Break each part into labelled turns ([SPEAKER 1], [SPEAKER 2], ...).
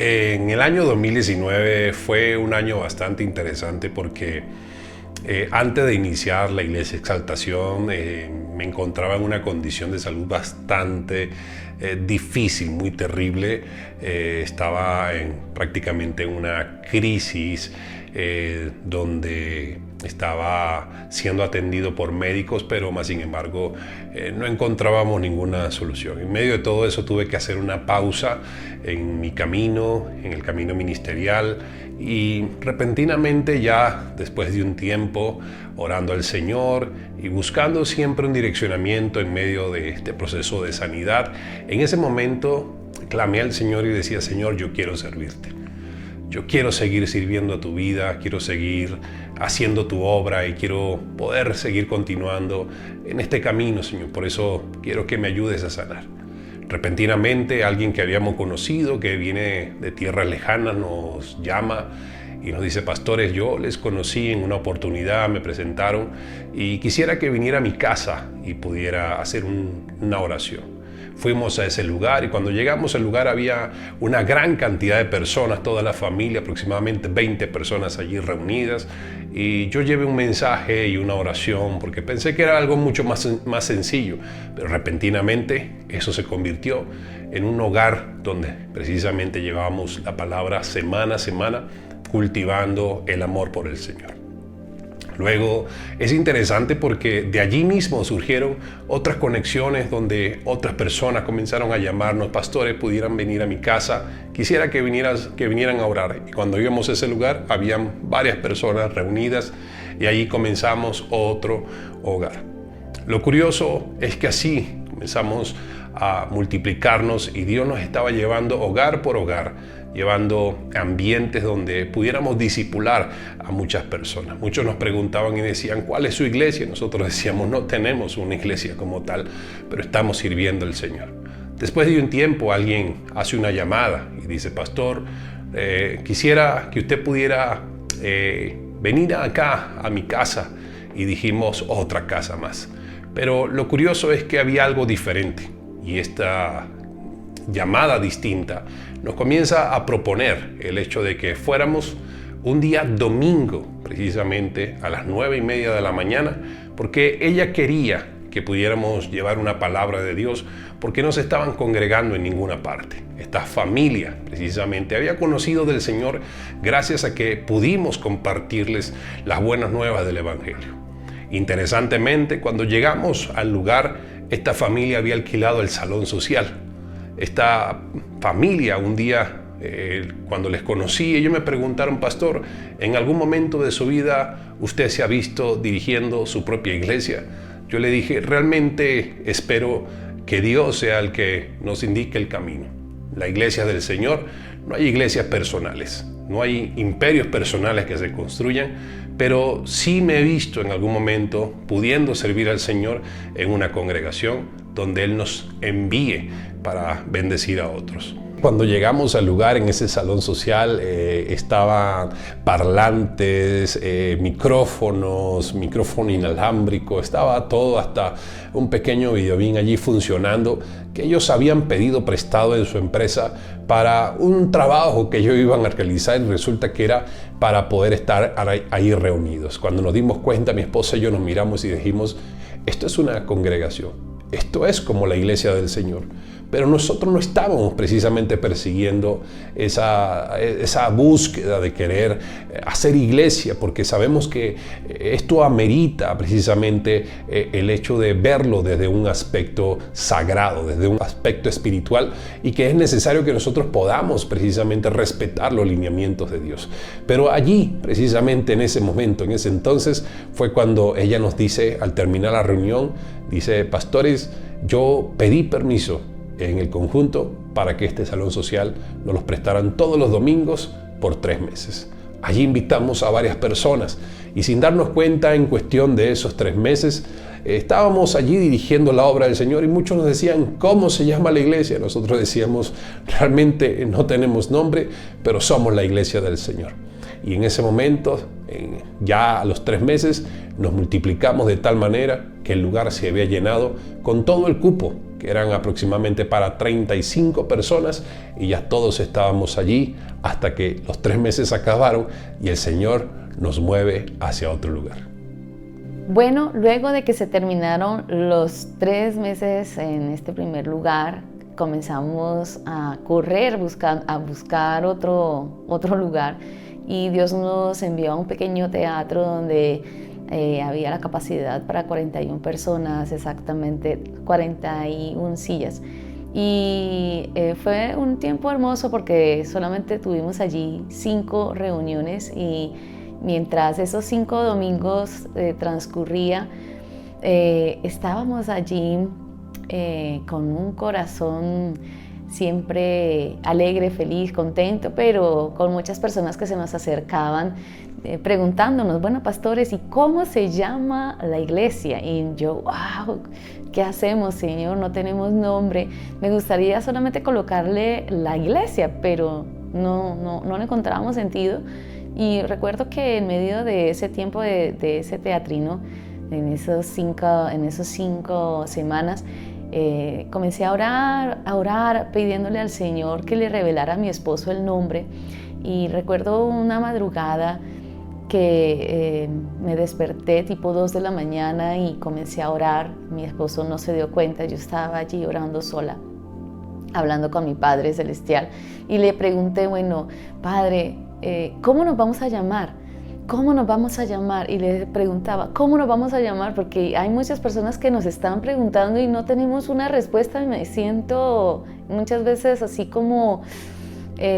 [SPEAKER 1] En el año 2019 fue un año bastante interesante porque antes de iniciar la Iglesia Exaltación me encontraba en una condición de salud bastante difícil, muy terrible. Estaba prácticamente en una crisis donde estaba siendo atendido por médicos, pero más sin embargo no encontrábamos ninguna solución. En medio de todo eso tuve que hacer una pausa en mi camino, en el camino ministerial, y repentinamente, ya después de un tiempo orando al Señor y buscando siempre un direccionamiento en medio de este proceso de sanidad, en ese momento clamé al Señor y decía: Señor, yo quiero servirte. Yo quiero seguir sirviendo a tu vida, quiero seguir haciendo tu obra y quiero poder seguir continuando en este camino, Señor. Por eso quiero que me ayudes a sanar. Repentinamente, alguien que habíamos conocido, que viene de tierras lejanas, nos llama y nos dice: pastores, yo les conocí en una oportunidad, me presentaron y quisiera que viniera a mi casa y pudiera hacer una oración. Fuimos a ese lugar y cuando llegamos al lugar había una gran cantidad de personas, toda la familia, aproximadamente 20 personas allí reunidas, y yo llevé un mensaje y una oración porque pensé que era algo mucho más sencillo, pero repentinamente eso se convirtió en un hogar donde precisamente llevábamos la palabra semana a semana cultivando el amor por el Señor. Luego es interesante porque de allí mismo surgieron otras conexiones donde otras personas comenzaron a llamarnos: pastores, pudieran venir a mi casa, quisiera que vinieran a orar. Y cuando íbamos a ese lugar habían varias personas reunidas y allí comenzamos otro hogar. Lo curioso es que así comenzamos a multiplicarnos y Dios nos estaba llevando hogar por hogar, llevando ambientes donde pudiéramos discipular a muchas personas. Muchos nos preguntaban y decían: ¿cuál es su iglesia? Nosotros decíamos: no tenemos una iglesia como tal, pero estamos sirviendo al Señor. Después de un tiempo alguien hace una llamada y dice: pastor, quisiera que usted pudiera venir acá a mi casa. Y dijimos: otra casa más. Pero lo curioso es que había algo diferente, y esta llamada distinta nos comienza a proponer el hecho de que fuéramos un día domingo, precisamente a las 9:30 de la mañana, porque ella quería que pudiéramos llevar una palabra de Dios, porque no se estaban congregando en ninguna parte. Esta familia precisamente había conocido del Señor gracias a que pudimos compartirles las buenas nuevas del Evangelio. Interesantemente, cuando llegamos al lugar, esta familia había alquilado el salón social. Esta familia, un día, cuando les conocí, ellos me preguntaron: pastor, ¿en algún momento de su vida usted se ha visto dirigiendo su propia iglesia? Yo le dije: realmente espero que Dios sea el que nos indique el camino. La iglesia del Señor, no hay iglesias personales, no hay imperios personales que se construyan, pero sí me he visto en algún momento pudiendo servir al Señor en una congregación donde Él nos envíe para bendecir a otros. Cuando llegamos al lugar, en ese salón social, estaban parlantes, micrófono inalámbrico, estaba todo, hasta un pequeño videobin allí funcionando, que ellos habían pedido prestado en su empresa para un trabajo que ellos iban a realizar, y resulta que era para poder estar ahí reunidos. Cuando nos dimos cuenta, mi esposa y yo nos miramos y dijimos: esto es una congregación, esto es como la iglesia del Señor. Pero nosotros no estábamos precisamente persiguiendo esa búsqueda de querer hacer iglesia, porque sabemos que esto amerita precisamente el hecho de verlo desde un aspecto sagrado, desde un aspecto espiritual, y que es necesario que nosotros podamos precisamente respetar los lineamientos de Dios. Pero allí, precisamente en ese momento, en ese entonces, fue cuando ella nos dice, al terminar la reunión, dice: pastores, yo pedí permiso en el conjunto para que este salón social nos los prestaran todos los domingos por 3 meses. Allí invitamos a varias personas y, sin darnos cuenta, en cuestión de esos 3 meses estábamos allí dirigiendo la obra del Señor, y muchos nos decían: ¿cómo se llama la iglesia? Nosotros decíamos: realmente no tenemos nombre, pero somos la iglesia del Señor. Y en ese momento, ya a los 3 meses, nos multiplicamos de tal manera que el lugar se había llenado con todo el cupo que eran aproximadamente para 35 personas, y ya todos estábamos allí hasta que los 3 meses acabaron y el Señor nos mueve hacia otro lugar.
[SPEAKER 2] Bueno, luego de que se terminaron los 3 meses en este primer lugar, comenzamos a correr, a buscar otro lugar, y Dios nos envió a un pequeño teatro donde había la capacidad para 41 personas, exactamente 41 sillas. Y fue un tiempo hermoso porque solamente tuvimos allí 5 reuniones, y mientras esos 5 domingos transcurría, estábamos allí con un corazón siempre alegre, feliz, contento, pero con muchas personas que se nos acercaban preguntándonos, bueno, pastores, ¿y cómo se llama la iglesia? Y yo, wow, ¿qué hacemos, Señor? No tenemos nombre. Me gustaría solamente colocarle la iglesia, pero no le encontrábamos sentido. Y recuerdo que en medio de ese tiempo de ese teatrino, en esos 5 semanas, comencé a orar, pidiéndole al Señor que le revelara a mi esposo el nombre. Y recuerdo una madrugada que me desperté tipo 2 de la mañana y comencé a orar. Mi esposo no se dio cuenta, yo estaba allí orando sola, hablando con mi Padre Celestial, y le pregunté, bueno, Padre, ¿cómo nos vamos a llamar? ¿Cómo nos vamos a llamar? Y le preguntaba, ¿cómo nos vamos a llamar? Porque hay muchas personas que nos están preguntando y no tenemos una respuesta, y me siento muchas veces así como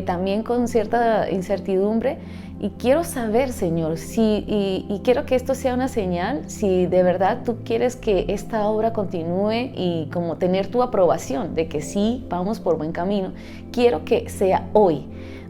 [SPEAKER 2] también con cierta incertidumbre. Y quiero saber, Señor, y quiero que esto sea una señal, si de verdad tú quieres que esta obra continúe y como tener tu aprobación de que sí, vamos por buen camino. Quiero que sea hoy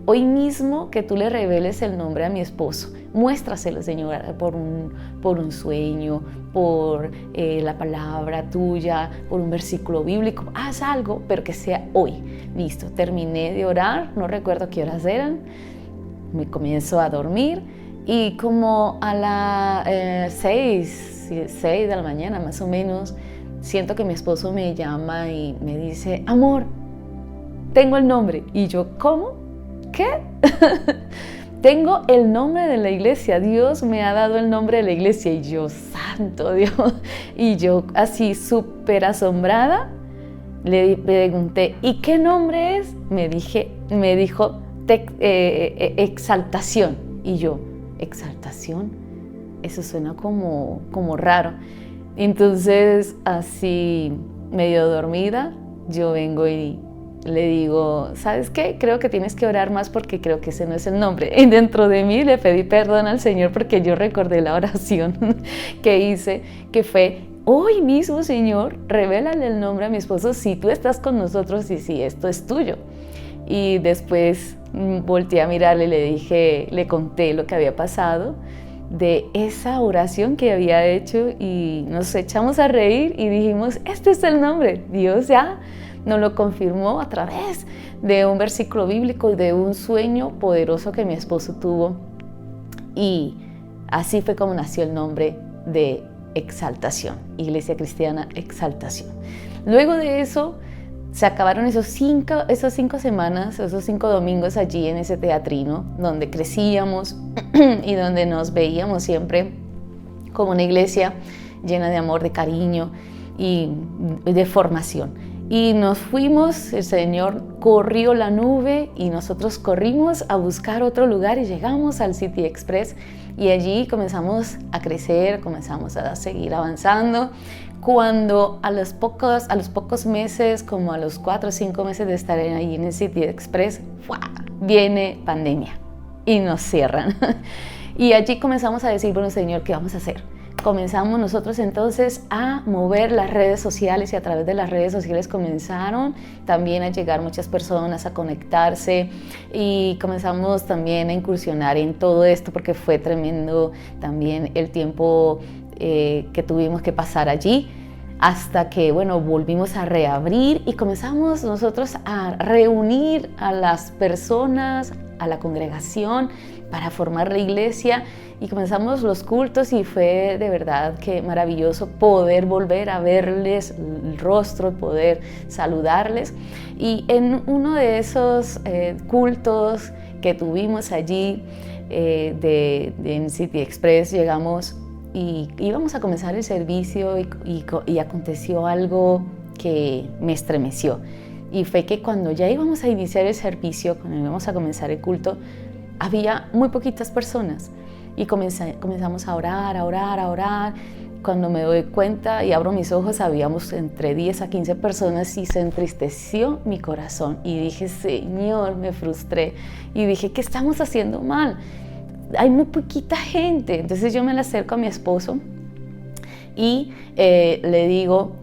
[SPEAKER 2] mismo, que tú le reveles el nombre a mi esposo. Muéstraselo, Señor, por un sueño, por la palabra tuya, por un versículo bíblico. Haz algo, pero que sea hoy. Listo, terminé de orar, no recuerdo qué horas eran. Me comienzo a dormir y como a las 6 de la mañana más o menos, siento que mi esposo me llama y me dice, amor, tengo el nombre. Y yo, ¿cómo? ¿Qué? Tengo el nombre de la iglesia, Dios me ha dado el nombre de la iglesia. Y yo, santo Dios. Y yo así súper asombrada le pregunté, ¿y qué nombre es? Me dijo, exaltación. Y yo, ¿exaltación? Eso suena como raro. Entonces, así medio dormida, yo vengo y le digo, ¿sabes qué? Creo que tienes que orar más porque creo que ese no es el nombre. Y dentro de mí le pedí perdón al Señor porque yo recordé la oración que hice, que fue, hoy mismo, Señor, revélale el nombre a mi esposo si tú estás con nosotros y si esto es tuyo. Y después volteé a mirarle, le conté lo que había pasado de esa oración que había hecho, y nos echamos a reír y dijimos, este es el nombre. Dios ya nos lo confirmó a través de un versículo bíblico y de un sueño poderoso que mi esposo tuvo. Y así fue como nació el nombre de Exaltación, Iglesia Cristiana Exaltación. Luego de eso, se acabaron esas 5 semanas, esos 5 domingos allí en ese teatrino, donde crecíamos y donde nos veíamos siempre como una iglesia llena de amor, de cariño y de formación. Y nos fuimos, el Señor corrió la nube y nosotros corrimos a buscar otro lugar y llegamos al City Express, y allí comenzamos a crecer, comenzamos a seguir avanzando. Cuando a los pocos meses, como a los 4 o 5 meses de estar ahí en el City Express, ¡fua!, viene pandemia y nos cierran. Y allí comenzamos a decir, bueno, Señor, ¿qué vamos a hacer? Comenzamos nosotros entonces a mover las redes sociales, y a través de las redes sociales comenzaron también a llegar muchas personas a conectarse, y comenzamos también a incursionar en todo esto porque fue tremendo también el tiempo que tuvimos que pasar allí, hasta que, bueno, volvimos a reabrir y comenzamos nosotros a reunir a las personas a la congregación para formar la iglesia y comenzamos los cultos y fue de verdad que maravilloso poder volver a verles el rostro, poder saludarles. Y en uno de esos cultos que tuvimos allí en City Express llegamos y íbamos a comenzar el servicio y aconteció algo que me estremeció. Y fue que cuando ya íbamos a iniciar el servicio, cuando íbamos a comenzar el culto, había muy poquitas personas y comenzamos a orar. Cuando me doy cuenta y abro mis ojos, habíamos entre 10 a 15 personas y se entristeció mi corazón. Y dije, Señor, me frustré. Y dije, ¿qué estamos haciendo mal? Hay muy poquita gente. Entonces yo me le acerco a mi esposo y le digo,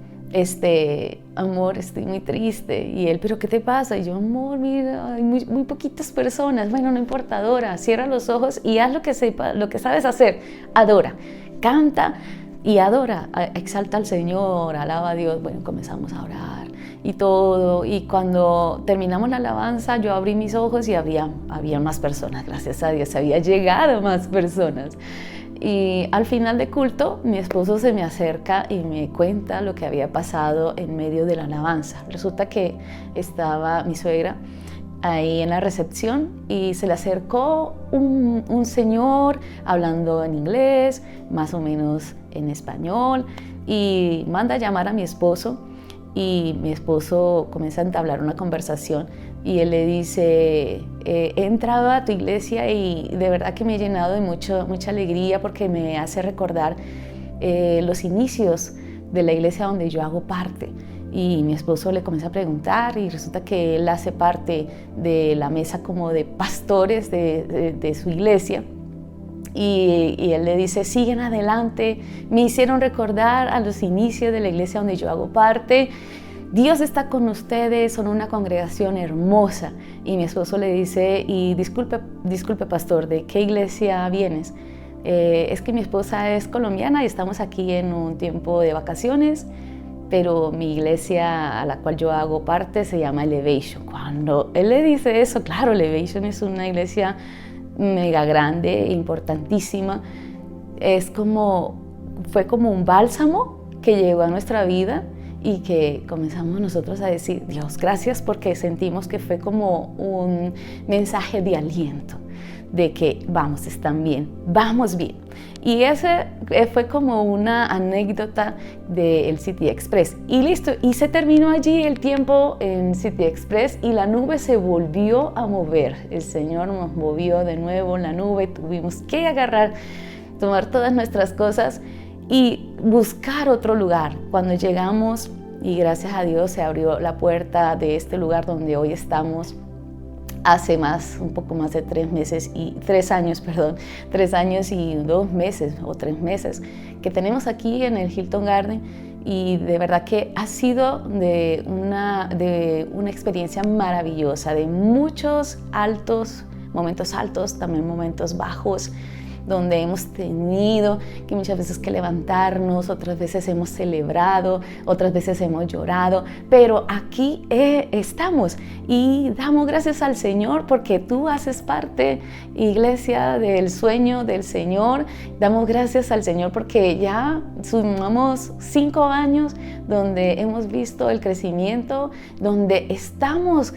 [SPEAKER 2] amor, estoy muy triste. Y él, ¿pero qué te pasa? Y yo, amor, mira, hay muy poquitas personas. Bueno, no importa, adora, cierra los ojos y haz lo que sabes hacer. Adora, canta y adora, exalta al Señor, alaba a Dios. Bueno, comenzamos a orar y todo. Y cuando terminamos la alabanza, yo abrí mis ojos y había más personas, gracias a Dios, había llegado más personas. Y al final de culto, mi esposo se me acerca y me cuenta lo que había pasado en medio de la alabanza. Resulta que estaba mi suegra ahí en la recepción y se le acercó un señor hablando en inglés, más o menos en español, y manda a llamar a mi esposo y mi esposo comienza a entablar una conversación y él le dice, he entrado a tu iglesia y de verdad que me he llenado de mucha alegría porque me hace recordar los inicios de la iglesia donde yo hago parte. Y mi esposo le comienza a preguntar y resulta que él hace parte de la mesa como de pastores de su iglesia. Y él le dice, siguen adelante, me hicieron recordar a los inicios de la iglesia donde yo hago parte. Dios está con ustedes, son una congregación hermosa. Y mi esposo le dice, y disculpe pastor, ¿de qué iglesia vienes? Es que mi esposa es colombiana y estamos aquí en un tiempo de vacaciones, pero mi iglesia a la cual yo hago parte se llama Elevation. Cuando él le dice eso, claro, Elevation es una iglesia mega grande, importantísima. Fue como un bálsamo que llegó a nuestra vida y que comenzamos nosotros a decir, Dios, gracias, porque sentimos que fue como un mensaje de aliento, de que vamos, están bien, vamos bien. Y ese fue como una anécdota del City Express. Y listo, y se terminó allí el tiempo en City Express y la nube se volvió a mover. El Señor nos movió de nuevo la nube, tuvimos que tomar todas nuestras cosas y buscar otro lugar. Cuando llegamos, y gracias a Dios se abrió la puerta de este lugar donde hoy estamos, hace un poco más de 3 años y 2 meses o 3 meses que tenemos aquí en el Hilton Garden, y de verdad que ha sido de una experiencia maravillosa, de muchos momentos altos, también momentos bajos, donde hemos tenido que muchas veces que levantarnos, otras veces hemos celebrado, otras veces hemos llorado, pero aquí estamos y damos gracias al Señor porque tú haces parte, iglesia, del sueño del Señor. Damos gracias al Señor porque ya sumamos 5 años donde hemos visto el crecimiento, donde estamos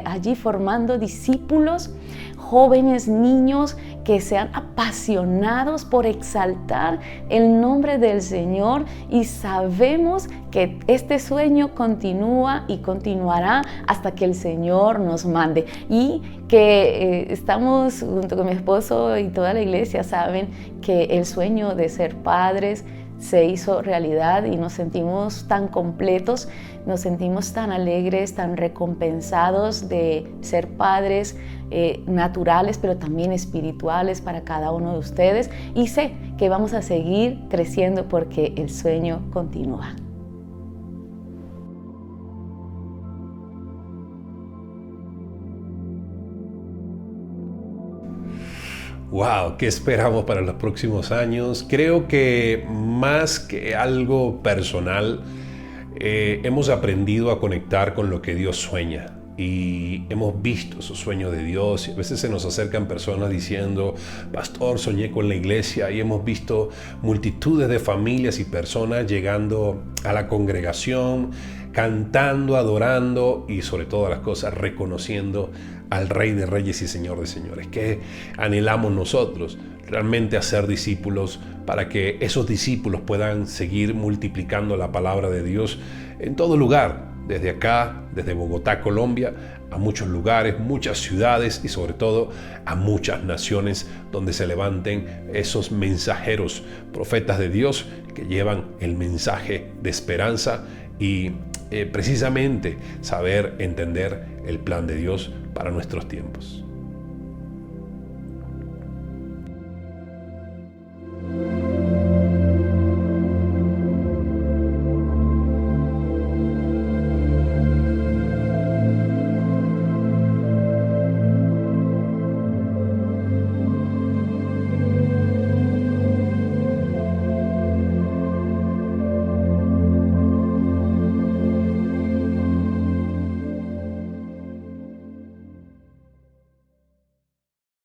[SPEAKER 2] allí formando discípulos, jóvenes, niños que sean apasionados por exaltar el nombre del Señor, y sabemos que este sueño continúa y continuará hasta que el Señor nos mande, y que estamos junto con mi esposo y toda la iglesia saben que el sueño de ser padres se hizo realidad y nos sentimos tan completos, nos sentimos tan alegres, tan recompensados de ser padres naturales, pero también espirituales para cada uno de ustedes, y sé que vamos a seguir creciendo porque el sueño continúa.
[SPEAKER 1] Wow, ¿qué esperamos para los próximos años? Creo que más que algo personal, hemos aprendido a conectar con lo que Dios sueña. y hemos visto esos sueños de Dios. Y a veces se nos acercan personas diciendo: pastor, soñé con la iglesia, y hemos visto multitudes de familias y personas llegando a la congregación, cantando, adorando y sobre todas las cosas reconociendo al Rey de Reyes y Señor de Señores. ¿Qué anhelamos nosotros? Realmente hacer discípulos, para que esos discípulos puedan seguir multiplicando la palabra de Dios en todo lugar, desde acá, desde Bogotá, Colombia, a muchos lugares, muchas ciudades y sobre todo a muchas naciones, donde se levanten esos mensajeros, profetas de Dios, que llevan el mensaje de esperanza y precisamente saber entender el plan de Dios para nuestros tiempos.